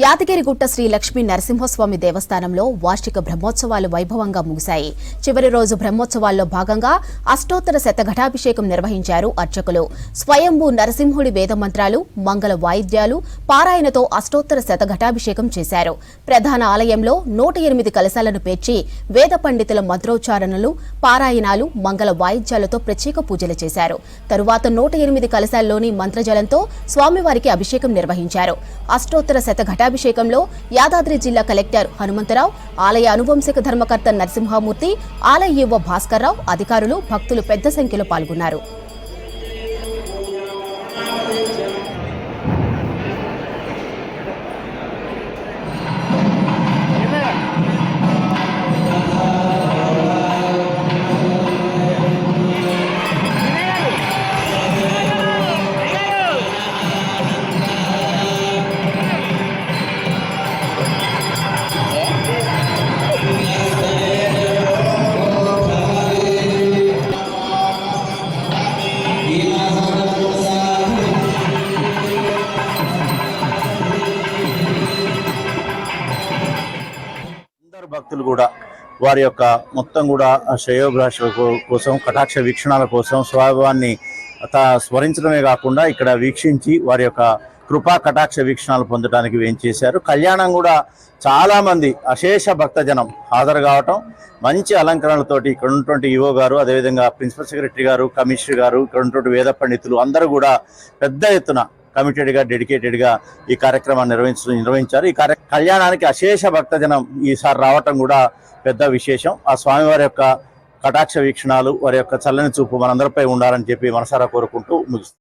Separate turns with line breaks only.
యాదగిరిగుట్ట శ్రీ లక్ష్మీ నరసింహస్వామి దేవస్థానంలో వార్షిక బ్రహ్మోత్సవాలు వైభవంగా ముగిశాయి. చివరి రోజు బ్రహ్మోత్సవాల్లో భాగంగా అష్టోత్తర శతఘటాభిషేకం నిర్వహించారు అర్చకులు. స్వయంభూ నరసింహుడి వేదమంత్రాలు, మంగళ వాయిద్యాలు, పారాయణతో అష్టోత్తర శతఘటాభిషేకం చేశారు. ప్రధాన ఆలయంలో 108 కలశాలను పేర్చి వేద పండితుల మంత్రోచ్చారణలు, పారాయణాలు, మంగళ వాయిద్యాలతో ప్రత్యేక పూజలు చేశారు. తరువాత 108 కలశాల్లోని మంత్రజలంతో స్వామివారికి అభిషేకం నిర్వహించారు. అష్టోత్తర శతఘటాభిషేకంలో యాదాద్రి జిల్లా కలెక్టర్ హనుమంతరావు, ఆలయ అనువంశిక ధర్మకర్త నరసింహమూర్తి, ఆలయ ఈవో భాస్కర్రావు, అధికారులు, భక్తులు పెద్ద సంఖ్యలో పాల్గొన్నారు.
భక్తులు కూడా వారి యొక్క మొత్తం కూడా శ్రేయోభిలాషల కోసం, కటాక్ష వీక్షణాల కోసం స్వామివారిని స్మరించడమే కాకుండా ఇక్కడ వీక్షించి వారి యొక్క కృపా కటాక్ష వీక్షణాలు పొందడానికి వేయించేశారు. కళ్యాణం కూడా చాలా మంది అశేష భక్తజనం హాజరు కావటం, మంచి అలంకరణలతోటి ఇక్కడ ఉన్నటువంటి ఈవో గారు, అదేవిధంగా ప్రిన్సిపల్ సెక్రటరీ గారు, కమిషనర్ గారు, ఇక్కడ ఉన్నటువంటి వేద పండితులు అందరూ కూడా పెద్ద ఎత్తున కమిటెడ్గా, డెడికేటెడ్గా ఈ కార్యక్రమాన్ని నిర్వహించారు. ఈ కళ్యాణానికి అశేష భక్తజనం ఈసారి రావటం కూడా పెద్ద విశేషం. ఆ స్వామివారి యొక్క కటాక్ష వీక్షణాలు, వారి యొక్క చల్లని చూపు మనందరిపై ఉండాలని చెప్పి మనసారా కోరుకుంటూ ముగిస్తుంది.